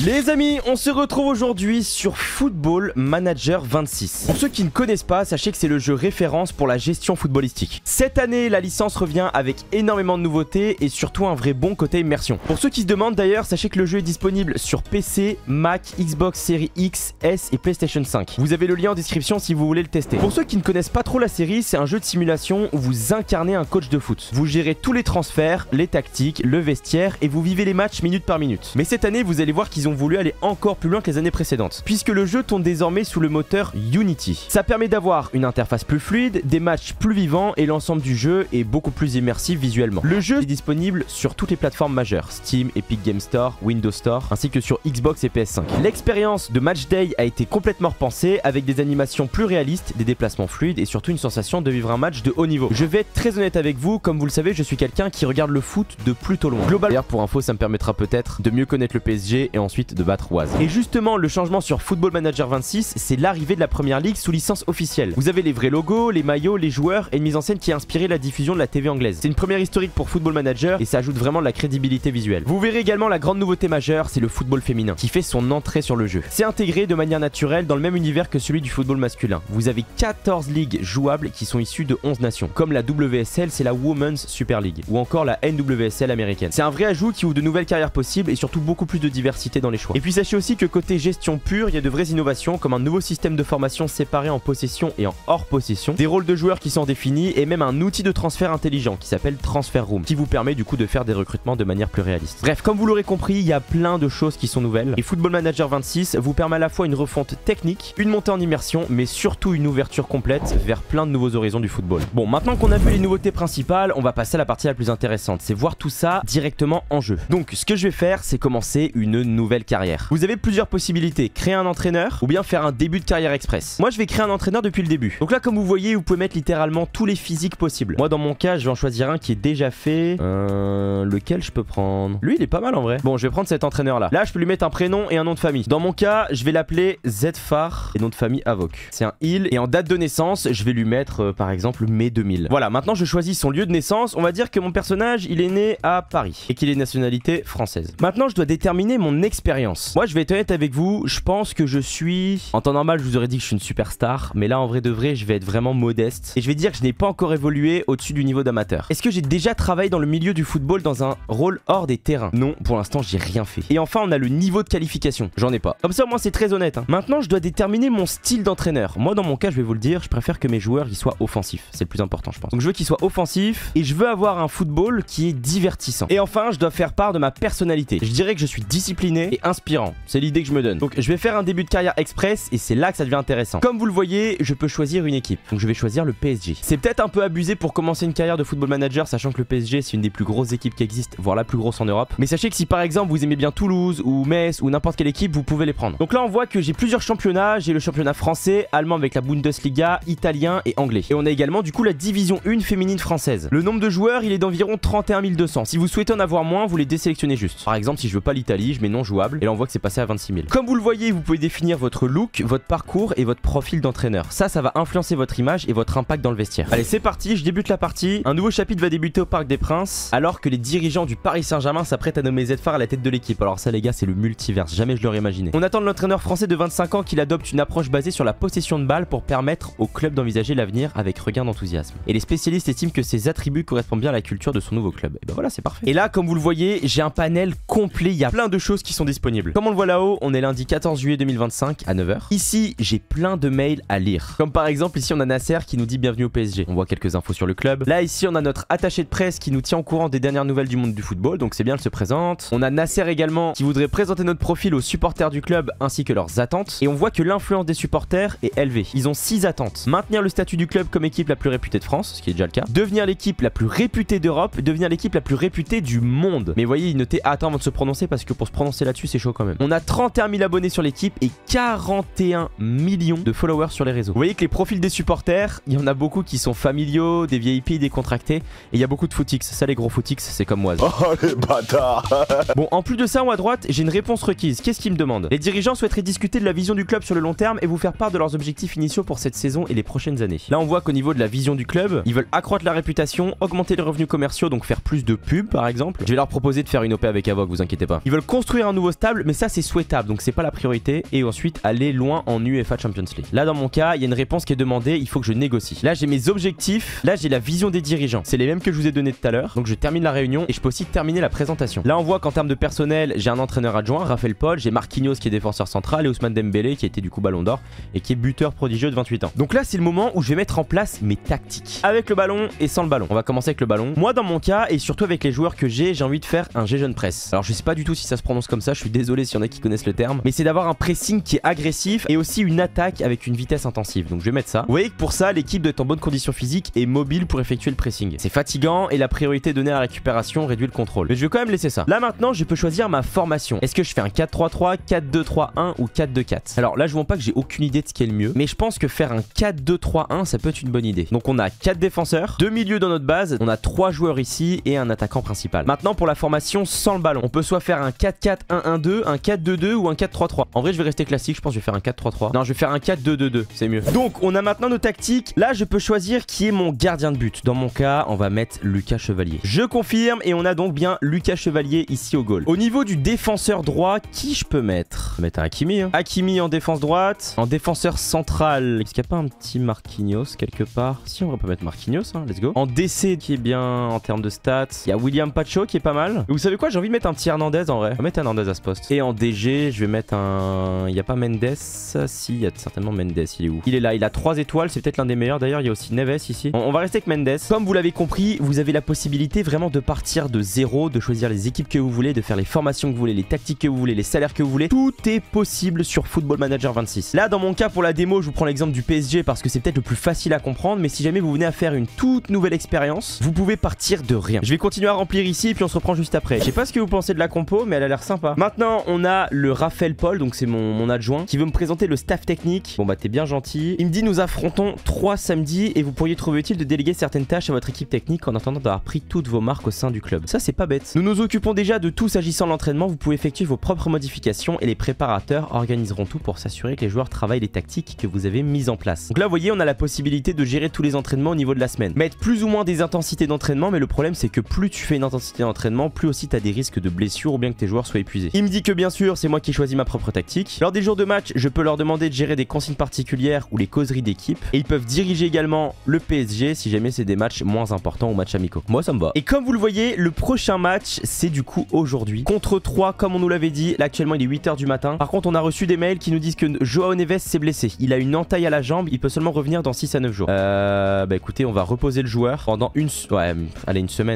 Les amis, on se retrouve aujourd'hui sur Football Manager 26. Pour ceux qui ne connaissent pas, sachez que c'est le jeu référence pour la gestion footballistique. Cette année, la licence revient avec énormément de nouveautés et surtout un vrai bon côté immersion. Pour ceux qui se demandent d'ailleurs, sachez que le jeu est disponible sur PC, Mac, Xbox Series X, S et PlayStation 5. Vous avez le lien en description si vous voulez le tester. Pour ceux qui ne connaissent pas trop la série, c'est un jeu de simulation où vous incarnez un coach de foot. Vous gérez tous les transferts, les tactiques, le vestiaire et vous vivez les matchs minute par minute. Mais cette année, vous allez voir qu'ils ont voulu aller encore plus loin que les années précédentes, puisque le jeu tourne désormais sous le moteur Unity. Ça permet d'avoir une interface plus fluide, des matchs plus vivants et l'ensemble du jeu est beaucoup plus immersif visuellement. Le jeu est disponible sur toutes les plateformes majeures, Steam, Epic Game Store, Windows Store, ainsi que sur Xbox et PS5. L'expérience de Match Day a été complètement repensée avec des animations plus réalistes, des déplacements fluides et surtout une sensation de vivre un match de haut niveau. Je vais être très honnête avec vous, comme vous le savez, je suis quelqu'un qui regarde le foot de plutôt loin. Globalement, d'ailleurs pour info, ça me permettra peut-être de mieux connaître le PSG et ensuite de battre Oise. Et justement, le changement sur Football Manager 26, c'est l'arrivée de la première ligue sous licence officielle. Vous avez les vrais logos, les maillots, les joueurs et une mise en scène qui a inspiré la diffusion de la TV anglaise. C'est une première historique pour Football Manager et ça ajoute vraiment de la crédibilité visuelle. Vous verrez également la grande nouveauté majeure, c'est le football féminin qui fait son entrée sur le jeu. C'est intégré de manière naturelle dans le même univers que celui du football masculin. Vous avez 14 ligues jouables qui sont issues de 11 nations. Comme la WSL, c'est la Women's Super League ou encore la NWSL américaine. C'est un vrai ajout qui ouvre de nouvelles carrières possibles et surtout beaucoup plus de diversité dans les choix. Et puis sachez aussi que côté gestion pure, il y a de vraies innovations comme un nouveau système de formation séparé en possession et en hors possession, des rôles de joueurs qui sont définis et même un outil de transfert intelligent qui s'appelle Transfer Room qui vous permet du coup de faire des recrutements de manière plus réaliste. Bref, comme vous l'aurez compris, il y a plein de choses qui sont nouvelles et Football Manager 26 vous permet à la fois une refonte technique, une montée en immersion mais surtout une ouverture complète vers plein de nouveaux horizons du football. Bon, maintenant qu'on a vu les nouveautés principales, on va passer à la partie la plus intéressante, c'est voir tout ça directement en jeu. Donc ce que je vais faire, c'est commencer une nouvelle carrière. Vous avez plusieurs possibilités, créer un entraîneur ou bien faire un début de carrière express. Moi je vais créer un entraîneur depuis le début. Donc là comme vous voyez, vous pouvez mettre littéralement tous les physiques possibles. Moi dans mon cas, je vais en choisir un qui est déjà fait. Lequel je peux prendre? Lui il est pas mal en vrai. Bon, je vais prendre cet entraîneur là. Là je peux lui mettre un prénom et un nom de famille. Dans mon cas, je vais l'appeler Zfar et nom de famille Avoc. C'est un il et en date de naissance, je vais lui mettre par exemple mai 2000. Voilà, maintenant je choisis son lieu de naissance. On va dire que mon personnage, il est né à Paris et qu'il est de nationalité française. Maintenant, je dois déterminer mon expérience. Moi, je vais être honnête avec vous, je pense que je suis... En temps normal, je vous aurais dit que je suis une superstar, mais là, en vrai de vrai, je vais être vraiment modeste. Et je vais dire que je n'ai pas encore évolué au-dessus du niveau d'amateur. Est-ce que j'ai déjà travaillé dans le milieu du football dans un rôle hors des terrains? Non, pour l'instant, j'ai rien fait. Et enfin, on a le niveau de qualification. J'en ai pas. Comme ça, moi, c'est très honnête. Maintenant, je dois déterminer mon style d'entraîneur. Moi, dans mon cas, je vais vous le dire, je préfère que mes joueurs, ils soient offensifs. C'est le plus important, je pense. Donc, je veux qu'ils soient offensifs et je veux avoir un football qui est divertissant. Et enfin, je dois faire part de ma personnalité. Je dirais que je suis discipliné et inspirant. C'est l'idée que je me donne. Donc, je vais faire un début de carrière express et c'est là que ça devient intéressant. Comme vous le voyez, je peux choisir une équipe. Donc, je vais choisir le PSG. C'est peut-être un peu abusé pour commencer une carrière de football manager, sachant que le PSG, c'est une des plus grosses équipes qui existent, voire la plus grosse en Europe. Mais sachez que si par exemple, vous aimez bien Toulouse ou Metz ou n'importe quelle équipe, vous pouvez les prendre. Donc là, on voit que j'ai plusieurs championnats. J'ai le championnat français, allemand avec la Bundesliga, italien et anglais. Et on a également du coup la division 1 féminine française. Le nombre de joueurs, il est d'environ 31 200. Si vous souhaitez en avoir moins, vous les désélectionnez juste. Par exemple, si je veux pas l'Italie, je mets non jouable et là on voit que c'est passé à 26 000. Comme vous le voyez, vous pouvez définir votre look, votre parcours et votre profil d'entraîneur. Ça va influencer votre image et votre impact dans le vestiaire. Allez, c'est parti, je débute la partie. Un nouveau chapitre va débuter au Parc des Princes alors que les dirigeants du Paris Saint-Germain s'apprêtent à nommer Zfar à la tête de l'équipe. Alors ça les gars, c'est le multiverse, jamais je l'aurais imaginé. On attend de l'entraîneur français de 25 ans qu'il adopte une approche basée sur la possession de balle pour permettre au club d'envisager l'avenir avec regain d'enthousiasme. Et les spécialistes estiment que ces attributs correspondent bien à la culture de son nouveau club. Et ben voilà, c'est parfait. Et là, comme vous le voyez, j'ai un panel complet, il y a plein de choses qui sont disponibles. Comme on le voit là-haut, on est lundi 14 juillet 2025 à 9 h. Ici, j'ai plein de mails à lire. Comme par exemple, ici on a Nasser qui nous dit bienvenue au PSG. On voit quelques infos sur le club. Là, ici, on a notre attaché de presse qui nous tient au courant des dernières nouvelles du monde du football, donc c'est bien, elle se présente. On a Nasser également qui voudrait présenter notre profil aux supporters du club ainsi que leurs attentes. Et on voit que l'influence des supporters est élevée. Ils ont 6 attentes. Maintenir le statut du club comme équipe la plus réputée de France, ce qui est déjà le cas. Devenir l'équipe la plus réputée d'Europe. Devenir l'équipe la plus réputée du monde. Mais voyez, notez attends avant de se prononcer parce que pour se prononcer là-dessus, c'est chaud quand même. On a 31 000 abonnés sur l'équipe et 41 millions de followers sur les réseaux. Vous voyez que les profils des supporters, il y en a beaucoup qui sont familiaux, des VIP, décontractés. Et il y a beaucoup de footix. Ça, les gros footix, c'est comme moi. Oh les bâtards. Bon, en plus de ça, en haut à droite, j'ai une réponse requise. Qu'est-ce qu'ils me demandent? Les dirigeants souhaiteraient discuter de la vision du club sur le long terme et vous faire part de leurs objectifs initiaux pour cette saison et les prochaines années. Là, on voit qu'au niveau de la vision du club, ils veulent accroître la réputation, augmenter les revenus commerciaux, donc faire plus de pubs par exemple. Je vais leur proposer de faire une OP avec Avoc, vous inquiétez pas. Ils veulent construire un nouveau niveau stable, mais ça c'est souhaitable, donc c'est pas la priorité. Et ensuite aller loin en UEFA Champions League. Là dans mon cas, il y a une réponse qui est demandée, il faut que je négocie. Là j'ai mes objectifs, là j'ai la vision des dirigeants. C'est les mêmes que je vous ai donné tout à l'heure. Donc je termine la réunion et je peux aussi terminer la présentation. Là on voit qu'en termes de personnel, j'ai un entraîneur adjoint, Raphaël Paul, j'ai Marquinhos qui est défenseur central et Ousmane Dembélé qui a été du coup Ballon d'Or et qui est buteur prodigieux de 28 ans. Donc là c'est le moment où je vais mettre en place mes tactiques. Avec le ballon et sans le ballon. On va commencer avec le ballon. Moi dans mon cas et surtout avec les joueurs que j'ai envie de faire un Gegenpress. Alors je sais pas du tout si ça se prononce comme ça, je suis désolé s'il y en a qui connaissent le terme, mais c'est d'avoir un pressing qui est agressif et aussi une attaque avec une vitesse intensive. Donc je vais mettre ça. Vous voyez que pour ça l'équipe doit être en bonne condition physique et mobile pour effectuer le pressing. C'est fatigant et la priorité donnée à la récupération réduit le contrôle. Mais je vais quand même laisser ça. Là maintenant je peux choisir ma formation. Est-ce que je fais un 4-3-3, 4-2-3-1 ou 4-2-4? Alors là je vois pas que j'ai aucune idée de ce qui est le mieux, mais je pense que faire un 4-2-3-1 ça peut être une bonne idée. Donc on a 4 défenseurs, 2 milieux dans notre base, on a 3 joueurs ici et un attaquant principal. Maintenant pour la formation sans le ballon, on peut soit faire un 4-4-1-1-2, un 4-2-2 ou un 4-3-3. En vrai je vais rester classique, je pense que je vais faire un 4-3-3. Non je vais faire un 4-2-2-2, c'est mieux. Donc on a maintenant nos tactiques. Là je peux choisir qui est mon gardien de but. Dans mon cas on va mettre Lucas Chevalier. Je confirme et on a donc bien Lucas Chevalier ici au goal. Au niveau du défenseur droit, qui je peux mettre? Je vais mettre Hakimi hein. Hakimi en défense droite. En défenseur central, est-ce qu'il n'y a pas un petit Marquinhos quelque part? Si on va pas mettre Marquinhos hein, let's go. En DC qui est bien en termes de stats, il y a William Pacho qui est pas mal. Et vous savez quoi, j'ai envie de mettre un petit Hernandez en vrai. On va mettre Hernandez à ce poste. Et en DG je vais mettre un... Il n'y a pas Mendes? Si, il y a certainement Mendes, il est où? Il est là, il a 3 étoiles, c'est peut-être l'un des meilleurs d'ailleurs. Il y a aussi Neves ici. On va rester avec Mendes. Comme vous l'avez compris, vous avez la possibilité vraiment de partir de zéro, de choisir les équipes que vous voulez, de faire les formations que vous voulez, les tactiques que vous voulez, les salaires que vous voulez. Tout est possible sur Football Manager 26. Là dans mon cas pour la démo je vous prends l'exemple du PSG parce que c'est peut-être le plus facile à comprendre, mais si jamais vous venez à faire une toute nouvelle expérience, vous pouvez partir de rien. Je vais continuer à remplir ici et puis on se reprend juste après. Je sais pas ce que vous pensez de la compo, mais elle a l'air sympa. Maintenant on a le Raphaël Paul, donc c'est mon adjoint, qui veut me présenter le staff technique. Bon bah t'es bien gentil. Il me dit nous affrontons 3 samedis et vous pourriez trouver utile de déléguer certaines tâches à votre équipe technique en attendant d'avoir pris toutes vos marques au sein du club. Ça c'est pas bête. Nous nous occupons déjà de tout s'agissant de l'entraînement, vous pouvez effectuer vos propres modifications et les préparateurs organiseront tout pour s'assurer que les joueurs travaillent les tactiques que vous avez mises en place. Donc là vous voyez on a la possibilité de gérer tous les entraînements au niveau de la semaine. Mettre plus ou moins des intensités d'entraînement, mais le problème c'est que plus tu fais une intensité d'entraînement, plus aussi tu as des risques de blessures ou bien que tes joueurs soient épuisés. Il me dit que bien sûr c'est moi qui choisis ma propre tactique. Lors des jours de match, je peux leur demander de gérer des consignes particulières ou les causeries d'équipe et ils peuvent diriger également le PSG si jamais c'est des matchs moins importants ou matchs amicaux. Moi ça me va. Et comme vous le voyez, le prochain match c'est du coup aujourd'hui contre 3 comme on nous l'avait dit. Là actuellement il est 8 h du matin. Par contre on a reçu des mails qui nous disent que Joao Neves s'est blessé. Il a une entaille à la jambe, il peut seulement revenir dans 6 à 9 jours. Bah écoutez on va reposer le joueur pendant une semaine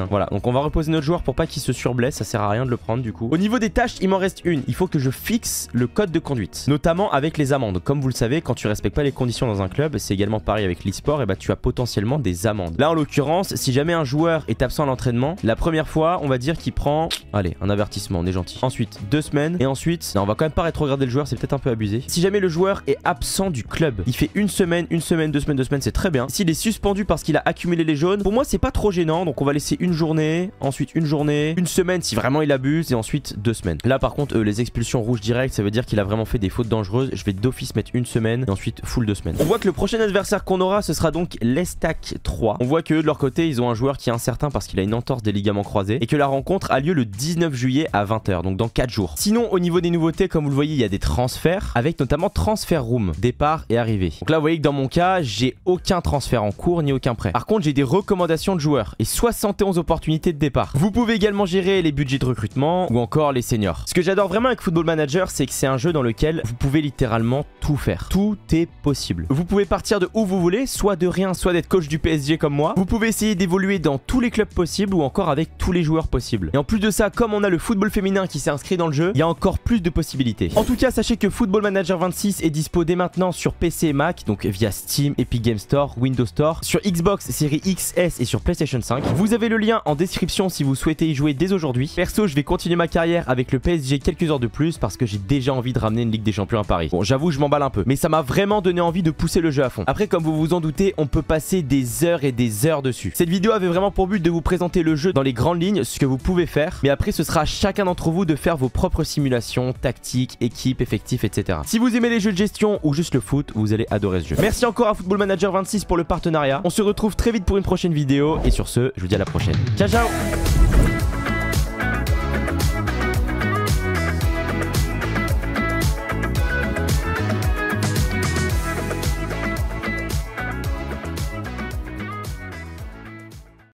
hein. Voilà, donc on va reposer notre joueur pour pas qu'il se surblesse, ça sert à rien de le prendre du coup. Au niveau des tâches il m'en reste une, il faut que je fixe le code de conduite, notamment avec les amendes. Comme vous le savez, quand tu respectes pas les conditions dans un club, c'est également pareil avec l'e-sport, et bah tu as potentiellement des amendes. Là en l'occurrence, si jamais un joueur est absent à l'entraînement, la première fois on va dire qu'il prend, allez, un avertissement, on est gentil. Ensuite 2 semaines et ensuite, non, on va quand même pas rétrograder le joueur, c'est peut-être un peu abusé. Si jamais le joueur est absent du club, il fait une semaine, 2 semaines, 2 semaines, c'est très bien. S'il est suspendu parce qu'il a accumulé les jaunes, pour moi c'est pas trop gênant, donc on va laisser une journée, ensuite une journée, une semaine si vraiment il abuse et ensuite 2 semaines. Là par contre les expulsions rouges directes, ça veut dire qu'il a vraiment fait des fautes dangereuses. Je vais d'office mettre une semaine et ensuite full 2 semaines. On voit que le prochain adversaire qu'on aura ce sera donc l'Estac 3. On voit que de leur côté ils ont un joueur qui est incertain parce qu'il a une entorse des ligaments croisés et que la rencontre a lieu le 19 juillet à 20 h, donc dans 4 jours. Sinon au niveau des nouveautés, comme vous le voyez, il y a des transferts avec notamment transfer room, départ et arrivée. Donc là vous voyez que dans mon cas j'ai aucun transfert en cours ni aucun prêt. Par contre j'ai des recommandations de joueurs et 71 opportunités de départ. Vous pouvez également gérer les budgets de recrutement ou encore les seniors. Ce que j'adore vraiment avec Football Manager, c'est que c'est un jeu dans lequel vous pouvez littéralement tout faire. Tout est possible. Vous pouvez partir de où vous voulez, soit de rien, soit d'être coach du PSG comme moi. Vous pouvez essayer d'évoluer dans tous les clubs possibles ou encore avec tous les joueurs possibles. Et en plus de ça, comme on a le football féminin qui s'est inscrit dans le jeu, il y a encore plus de possibilités. En tout cas, sachez que Football Manager 26 est dispo dès maintenant sur PC et Mac, donc via Steam, Epic Game Store, Windows Store, sur Xbox Series XS et sur PlayStation 5. Vous avez le lien en description si vous souhaitez y jouer dès aujourd'hui. Perso, je vais continuer ma carrière avec le PSG quelques heures de plus parce que j'ai déjà envie de ramener une Ligue des Champions à Paris. Bon, j'avoue, je m'emballe un peu, mais ça m'a vraiment donné envie de pousser le jeu à fond. Après, comme vous vous en doutez, on peut passer des heures et des heures dessus. Cette vidéo avait vraiment pour but de vous présenter le jeu dans les grandes lignes, ce que vous pouvez faire, mais après ce sera à chacun d'entre vous de faire vos propres simulations, tactiques, équipes, effectifs, etc. Si vous aimez les jeux de gestion ou juste le foot, vous allez adorer ce jeu. Merci encore à Football Manager 26 pour le partenariat. On se retrouve très vite pour une prochaine vidéo et sur ce, je vous dis à la prochaine. Ciao ciao.